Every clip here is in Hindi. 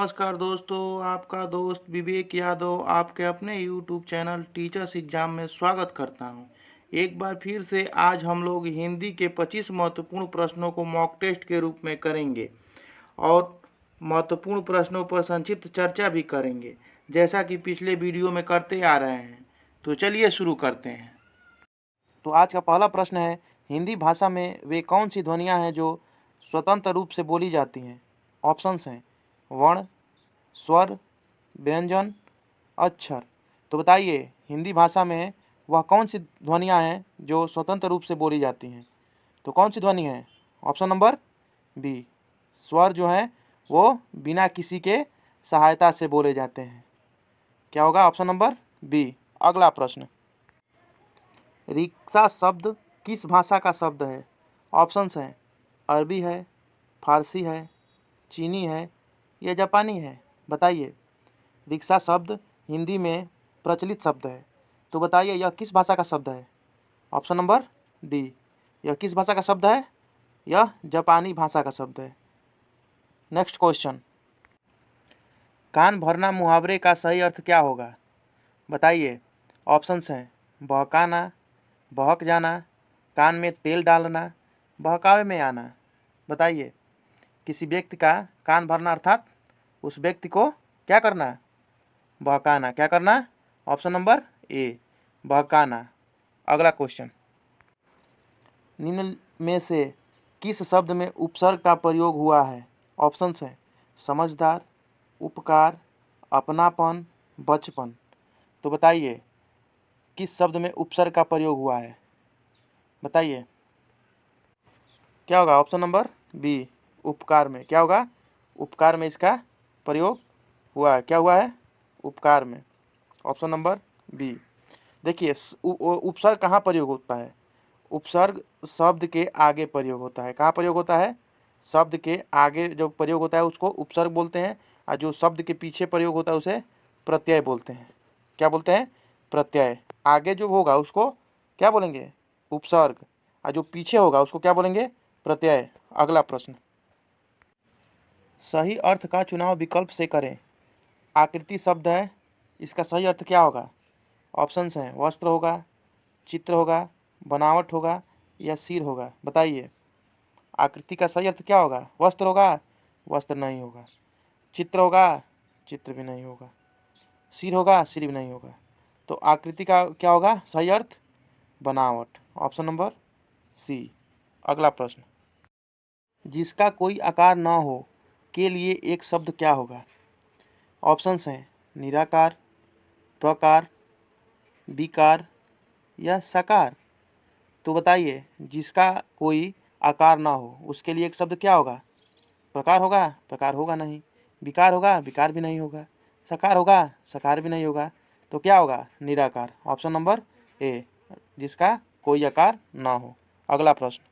नमस्कार दोस्तों, आपका दोस्त विवेक यादव आपके अपने YouTube चैनल टीचर्स एग्जाम में स्वागत करता हूं। एक बार फिर से आज हम लोग हिंदी के 25 महत्वपूर्ण प्रश्नों को मॉक टेस्ट के रूप में करेंगे और महत्वपूर्ण प्रश्नों पर संक्षिप्त चर्चा भी करेंगे, जैसा कि पिछले वीडियो में करते आ रहे हैं। तो चलिए शुरू करते हैं। तो आज का पहला प्रश्न है, हिंदी भाषा में वे कौन सी ध्वनियाँ हैं जो स्वतंत्र रूप से बोली जाती हैं? ऑप्शंस हैं वर्ण, स्वर, व्यंजन, अक्षर। तो बताइए हिंदी भाषा में वह कौन सी ध्वनियाँ हैं जो स्वतंत्र रूप से बोली जाती हैं? तो कौन सी ध्वनि है? ऑप्शन नंबर बी, स्वर जो हैं वो बिना किसी के सहायता से बोले जाते हैं। क्या होगा? Option number B. अगला प्रश्न, रिक्शा शब्द किस भाषा का शब्द है? ऑप्शंस हैं अरबी है, फारसी है, चीनी है या जापानी है। बताइए रिक्शा शब्द हिंदी में प्रचलित शब्द है, तो बताइए यह किस भाषा का शब्द है? ऑप्शन नंबर डी, यह किस भाषा का शब्द है? यह जापानी भाषा का शब्द है। नेक्स्ट क्वेश्चन, कान भरना मुहावरे का सही अर्थ क्या होगा? बताइए। ऑप्शंस हैं बहकाना, बहक जाना, कान में तेल डालना, बहकावे में आना। बताइए किसी व्यक्ति का कान भरना अर्थात उस व्यक्ति को क्या करना? बहकाना। क्या करना? ऑप्शन नंबर ए, बहकाना। अगला क्वेश्चन, निम्न में से किस शब्द में उपसर्ग का प्रयोग हुआ है? ऑप्शंस हैं समझदार, उपकार, अपनापन, बचपन। तो बताइए किस शब्द में उपसर्ग का प्रयोग हुआ है? बताइए क्या होगा? ऑप्शन नंबर बी, उपकार में। क्या होगा? उपकार में इसका प्रयोग हुआ है। क्या हुआ है? उपकार में। Option number B. देखिए उपसर्ग कहाँ प्रयोग होता है? उपसर्ग शब्द के आगे प्रयोग होता है। कहाँ प्रयोग होता है? शब्द के आगे जो प्रयोग होता है उसको उपसर्ग बोलते हैं, और जो शब्द के पीछे प्रयोग होता है उसे प्रत्यय बोलते हैं। क्या बोलते हैं? प्रत्यय। आगे जो होगा उसको क्या बोलेंगे? उपसर्ग, और जो पीछे होगा उसको क्या बोलेंगे? प्रत्यय। अगला प्रश्न, सही अर्थ का चुनाव विकल्प से करें। आकृति शब्द है, इसका सही अर्थ क्या होगा? ऑप्शंस हैं वस्त्र होगा, चित्र होगा, बनावट होगा या सिर होगा। बताइए आकृति का सही अर्थ क्या होगा? वस्त्र होगा? वस्त्र नहीं होगा। चित्र होगा? चित्र भी नहीं होगा। सिर होगा? सिर भी नहीं होगा। तो आकृति का क्या होगा सही अर्थ? बनावट। Option number C. अगला प्रश्न, जिसका कोई आकार न हो के लिए एक शब्द क्या होगा? ऑप्शंस हैं निराकार, प्रकार, विकार या साकार। तो बताइए जिसका कोई आकार ना हो उसके लिए एक शब्द क्या होगा? प्रकार होगा? प्रकार होगा नहीं। विकार होगा? विकार भी नहीं होगा। साकार होगा? साकार भी नहीं होगा। तो क्या होगा? निराकार। ऑप्शन नंबर ए, जिसका कोई आकार ना हो। अगला प्रश्न,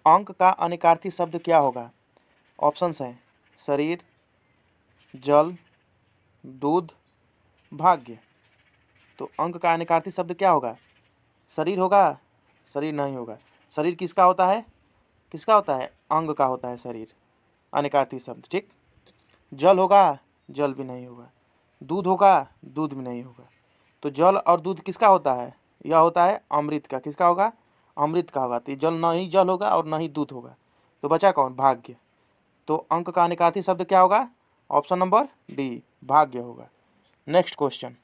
अंक का अनिकार्थी शब्द क्या होगा? ऑप्शंस हैं शरीर, जल, दूध, भाग्य। तो अंक का अनिकार्थी शब्द क्या होगा? शरीर होगा? शरीर नहीं होगा। शरीर किसका होता है? किसका होता है? अंग का होता है शरीर, अनिकार्थी शब्द। ठीक। जल होगा? जल भी नहीं होगा। दूध होगा? दूध भी नहीं होगा। तो जल और दूध किसका होता है? यह होता है अमृत का। किसका होगा? अमृत का होगा। तो जल न ही जल होगा और न ही दूध होगा। तो बचा कौन? भाग्य। तो अंक का अनिकार्थी शब्द क्या होगा? ऑप्शन नंबर डी, भाग्य होगा। नेक्स्ट क्वेश्चन,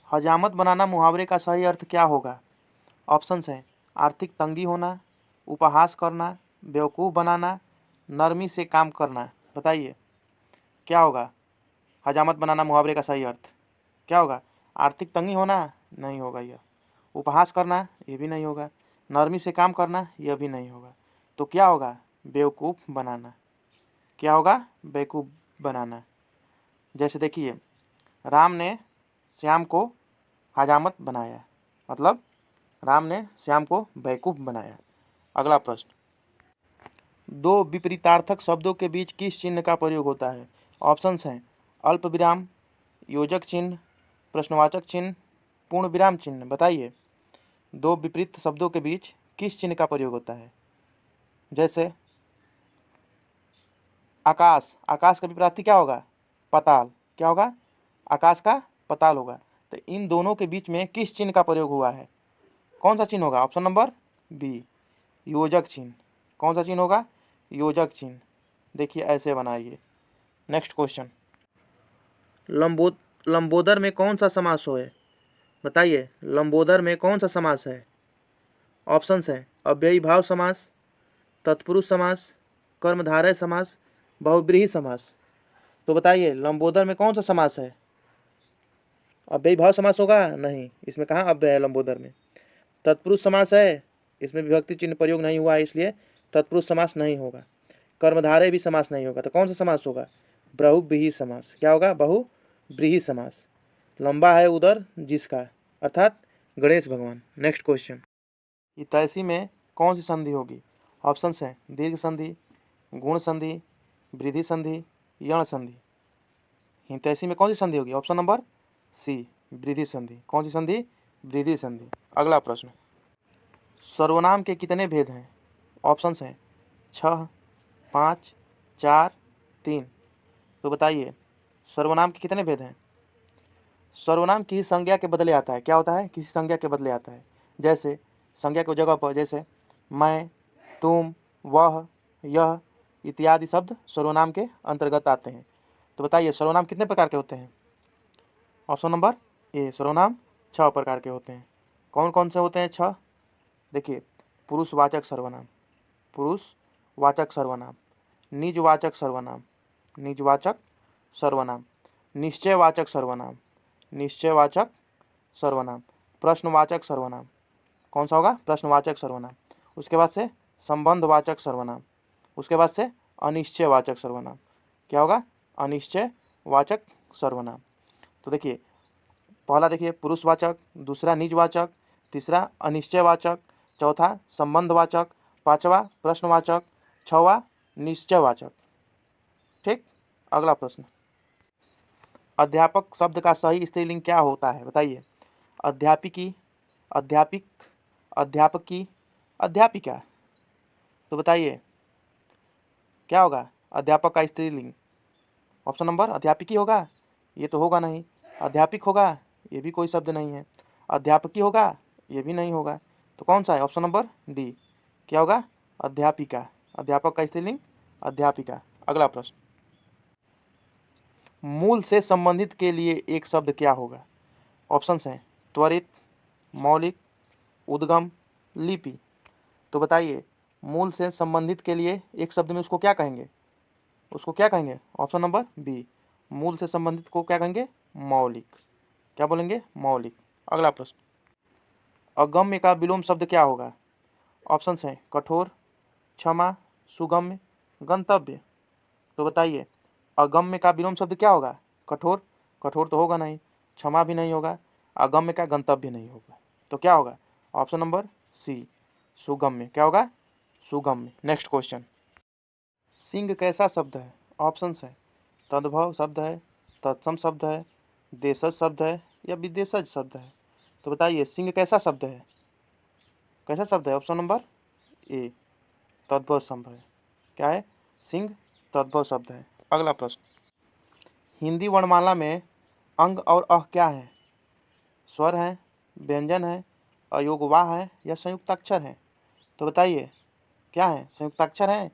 हजामत बनाना मुहावरे का सही अर्थ क्या होगा? ऑप्शंस हैं आर्थिक तंगी होना, उपहास करना, बेवकूफ़ बनाना, नरमी से काम करना। बताइए क्या होगा? हजामत बनाना मुहावरे का सही अर्थ क्या होगा? आर्थिक तंगी होना? नहीं होगा यह। उपहास करना? ये भी नहीं होगा। नरमी से काम करना? यह भी नहीं होगा। तो क्या होगा? बेवकूफ़ बनाना। क्या होगा? बेवकूफ़ बनाना। जैसे देखिए राम ने श्याम को हजामत बनाया, मतलब राम ने श्याम को बेवकूफ़ बनाया। अगला प्रश्न, दो विपरीतार्थक शब्दों के बीच किस चिन्ह का प्रयोग होता है? ऑप्शंस हैं अल्प विराम, योजक चिन्ह, प्रश्नवाचक चिन्ह, पूर्ण विराम चिन्ह। बताइए दो विपरीत शब्दों के बीच किस चिन्ह का प्रयोग होता है? जैसे आकाश, आकाश का विपरीत क्या होगा? पाताल। क्या होगा? आकाश का पाताल होगा। तो इन दोनों के बीच में किस चिन्ह का प्रयोग हुआ है? कौन सा चिन्ह होगा? ऑप्शन नंबर बी, योजक चिन्ह। कौन सा चिन्ह होगा? योजक चिन्ह। देखिए ऐसे बनाइए। नेक्स्ट क्वेश्चन, लंबोदर में कौन सा समास है? बताइए, लंबोदर में कौन सा समास है? ऑप्शंस है अव्ययी भाव समास, तत्पुरुष समास, कर्मधारय समास, बहुब्रीहि समास। तो बताइए लंबोदर में कौन सा समास है? अव्ययी भाव समास होगा? नहीं, इसमें कहाँ अव्यय है लंबोदर में। तत्पुरुष समास है, इसमें विभक्ति चिन्ह प्रयोग नहीं हुआ है, इसलिए तत्पुरुष समास नहीं होगा। कर्मधारय भी समास नहीं होगा। तो कौन सा समास होगा? बहुब्रीहि समास। क्या होगा? बहुब्रीहि समास। लंबा है उदर जिसका, अर्थात गणेश भगवान। नेक्स्ट क्वेश्चन, हितैषी में कौन सी संधि होगी? ऑप्शंस हैं दीर्घ संधि, गुण संधि, वृद्धि संधि, यण संधि। हितैषी में कौन सी संधि होगी? ऑप्शन नंबर सी, वृद्धि संधि। कौन सी संधि? वृद्धि संधि। अगला प्रश्न, सर्वनाम के कितने भेद हैं? ऑप्शंस हैं 6, 5, 4, 3। तो बताइए सर्वनाम के कितने भेद हैं? सर्वनाम किसी संज्ञा के बदले आता है। क्या होता है? किसी संज्ञा के बदले आता है। जैसे संज्ञा की जगह पर, जैसे मैं, तुम, वह, यह इत्यादि शब्द सर्वनाम के अंतर्गत आते हैं। तो बताइए सर्वनाम कितने प्रकार के होते हैं? ऑप्शन नंबर ए, सर्वनाम 6 प्रकार के होते हैं। कौन कौन से होते हैं 6? देखिए, पुरुषवाचक सर्वनाम, पुरुषवाचक सर्वनाम, निजवाचक सर्वनाम, निजवाचक सर्वनाम, निश्चयवाचक सर्वनाम, निश्चयवाचक सर्वनाम, प्रश्नवाचक सर्वनाम। कौन सा होगा? प्रश्नवाचक सर्वनाम। उसके बाद से संबंधवाचक सर्वनाम, उसके बाद से अनिश्चयवाचक सर्वनाम। क्या होगा? अनिश्चयवाचक सर्वनाम। तो देखिए पहला देखिए पुरुषवाचक, दूसरा निजवाचक, तीसरा अनिश्चयवाचक, चौथा संबंधवाचक, पांचवा प्रश्नवाचक, छठवां निश्चयवाचक। ठीक। अगला प्रश्न, अध्यापक शब्द का सही स्त्रीलिंग क्या होता है? बताइए। अध्यापिकी, अध्यापिक, अध्यापकी, अध्यापिका। तो बताइए क्या होगा अध्यापक का स्त्रीलिंग? ऑप्शन नंबर अध्यापिकी होगा? ये तो होगा नहीं। अध्यापिक होगा? ये भी कोई शब्द नहीं है। अध्यापकी होगा? ये भी नहीं होगा। तो कौन सा है? Option number D. क्या होगा? अध्यापिका। अध्यापक का स्त्रीलिंग अध्यापिका। अगला प्रश्न, मूल से संबंधित के लिए एक शब्द क्या होगा? ऑप्शंस हैं त्वरित, मौलिक, उद्गम, लिपि। तो बताइए मूल से संबंधित के लिए एक शब्द में उसको क्या कहेंगे? उसको क्या कहेंगे? ऑप्शन नंबर बी, मूल से संबंधित को क्या कहेंगे? मौलिक। क्या बोलेंगे? मौलिक। अगला प्रश्न, अगम्य का विलोम शब्द क्या होगा? ऑप्शंस हैं कठोर, क्षमा, सुगम्य, गंतव्य। तो बताइए अगम्य का विलोम शब्द क्या होगा? कठोर, कठोर तो होगा नहीं, क्षमा भी नहीं होगा, अगम्य का गंतव्य नहीं होगा। तो क्या होगा? ऑप्शन नंबर सी, सुगम्य। क्या होगा? सुगम्य। नेक्स्ट क्वेश्चन, सिंह कैसा शब्द है? ऑप्शंस है तद्भव शब्द है, तत्सम शब्द है, देशज शब्द है या विदेशज शब्द है। तो बताइए सिंह कैसा शब्द है? कैसा शब्द है? ऑप्शन नंबर ए, तद्भव शब्द है। क्या है? सिंह तद्भव शब्द है। अगला प्रश्न, हिंदी वर्णमाला में अंग और अह क्या है? स्वर है, व्यंजन है, अयोगवाह है या संयुक्ताक्षर है? तो बताइए क्या है? संयुक्ताक्षर है?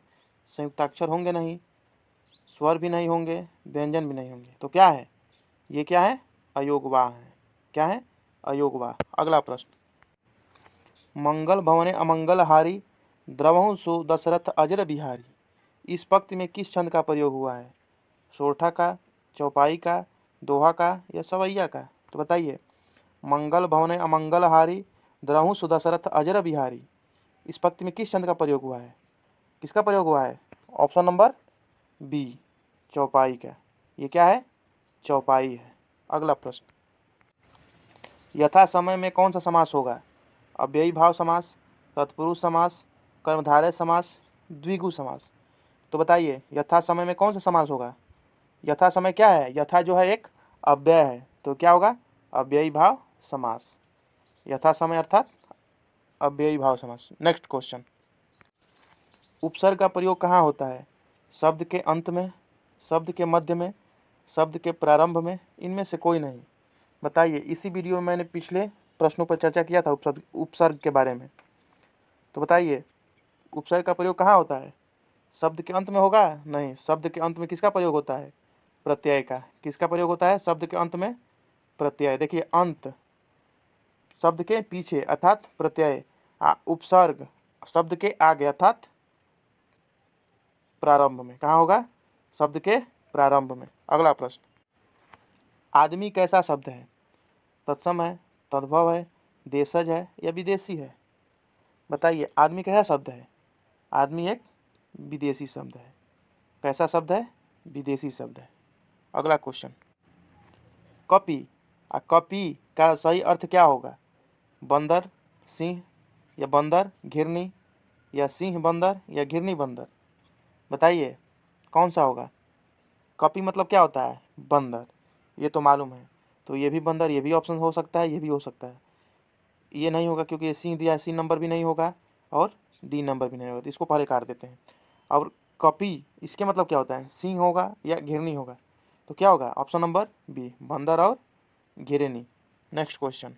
संयुक्ताक्षर होंगे नहीं, स्वर भी नहीं होंगे, व्यंजन भी नहीं होंगे। तो क्या है? ये क्या है? अयोगवाह है। क्या है? अयोगवाह। अगला प्रश्न, मंगल भवने अमंगल हारी, द्रवहु सु दशरथ अजर बिहारी। इस पंक्ति में किस छंद का प्रयोग हुआ है? सोरठा का, चौपाई का, दोहा का या सवैया का? तो बताइए मंगल भवने अमंगल हारी, द्रवहु सु दशरथ अजर बिहारी। इस पंक्ति में किस छंद का प्रयोग हुआ है? किसका प्रयोग हुआ है? ऑप्शन नंबर बी, चौपाई का। ये क्या है? चौपाई है। अगला प्रश्न, यथा समय में कौन सा समास होगा? अव्ययी भाव समास, तत्पुरुष समास, कर्मधारय समास, द्विगु समास। तो बताइए यथा समय में कौन सा समास होगा? यथा समय क्या है? यथा जो है एक अव्यय है, तो क्या होगा? अव्ययी भाव समास। यथा समय अर्थात अव्ययी भाव समास। नेक्स्ट क्वेश्चन, उपसर्ग का प्रयोग कहाँ होता है? शब्द के अंत में, शब्द के मध्य में, शब्द के प्रारंभ में, इनमें से कोई नहीं। बताइए। इसी वीडियो में मैंने पिछले प्रश्नों पर चर्चा किया था उपसर्ग के बारे में। तो बताइए, उपसर्ग का प्रयोग कहाँ होता है? शब्द के अंत में होगा? नहीं। शब्द के अंत में किसका प्रयोग होता है? प्रत्यय का। किसका प्रयोग होता है शब्द के अंत में? प्रत्यय। देखिए, अंत शब्द के पीछे अर्थात प्रत्यय, उपसर्ग शब्द के आगे अर्थात प्रारंभ में। कहाँ होगा? शब्द के प्रारंभ में। अगला प्रश्न, आदमी कैसा शब्द है? तत्सम है, तद्भव है, देशज है या विदेशी है? बताइए, आदमी कैसा शब्द है? आदमी एक विदेशी शब्द है। कैसा शब्द है? विदेशी शब्द है। अगला क्वेश्चन, कपि। कपि का सही अर्थ क्या होगा? बंदर, सिंह या बंदर घिरनी या सिंह बंदर या घिरनी बंदर? बताइए कौन सा होगा? कपि मतलब क्या होता है? बंदर। ये तो मालूम है। तो ये भी बंदर, ये भी ऑप्शन हो सकता है, ये भी हो सकता है। ये नहीं होगा क्योंकि ये सिंह दिया है, सी नंबर भी नहीं होगा और डी नंबर भी नहीं होगा, तो इसको पहले काट देते हैं। और कपि इसके मतलब क्या होता है? सिंह होगा या घिरनी होगा? तो क्या होगा? ऑप्शन नंबर बी, बंदर और घिरनी। नेक्स्ट क्वेश्चन,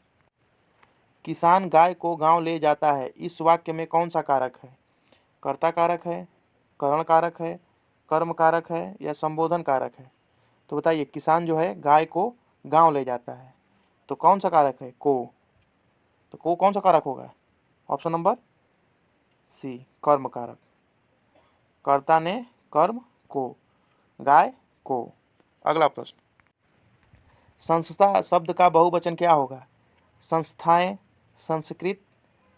किसान गाय को गांव ले जाता है, इस वाक्य में कौन सा कारक है? कर्ता कारक है, करण कारक है, कर्म कारक है या संबोधन कारक है? तो बताइए, किसान जो है गाय को गांव ले जाता है, तो कौन सा कारक है? को। तो को कौन सा कारक होगा? ऑप्शन नंबर सी, कर्म कारक। कर्ता ने कर्म को, गाय को। अगला प्रश्न, संस्था शब्द का बहुवचन क्या होगा? संस्थाएं, संस्कृत,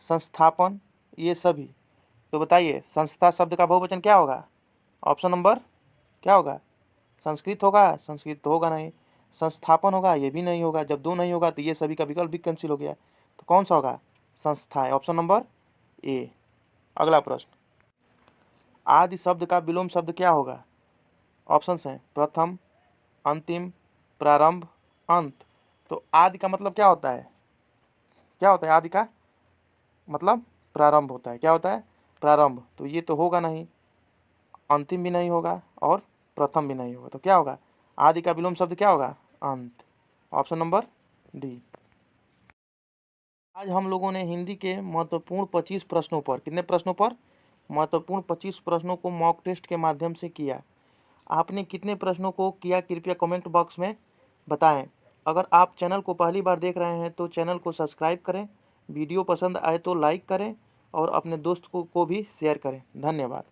संस्थापन, ये सभी। तो बताइए, संस्था शब्द का बहुवचन क्या होगा? ऑप्शन नंबर क्या होगा? संस्कृत होगा? संस्कृत तो होगा नहीं। संस्थापन होगा? ये भी नहीं होगा। जब दो नहीं होगा तो ये सभी का विकल्प भी कैंसिल हो गया। तो कौन सा होगा? संस्थाएं, ऑप्शन नंबर ए। अगला प्रश्न, आदि शब्द का विलोम शब्द क्या होगा? ऑप्शन हैं प्रथम, अंतिम, प्रारंभ, अंत। तो आदि का मतलब क्या होता है? क्या होता है आदि का मतलब? प्रारंभ होता है। क्या होता है? प्रारंभ। तो ये तो होगा नहीं, अंतिम भी नहीं होगा और प्रथम भी नहीं होगा। तो क्या होगा? आदि का विलोम शब्द क्या होगा? अंत। Option number D. आज हम लोगों ने हिंदी के महत्वपूर्ण 25 प्रश्नों पर, कितने प्रश्नों पर? महत्वपूर्ण 25 प्रश्नों को मॉक टेस्ट के माध्यम से किया। आपने कितने प्रश्नों को किया कृपया कमेंट बॉक्स में बताएं। अगर आप चैनल को पहली बार देख रहे हैं तो चैनल को सब्सक्राइब करें, वीडियो पसंद आए तो लाइक करें और अपने दोस्त को भी शेयर करें। धन्यवाद।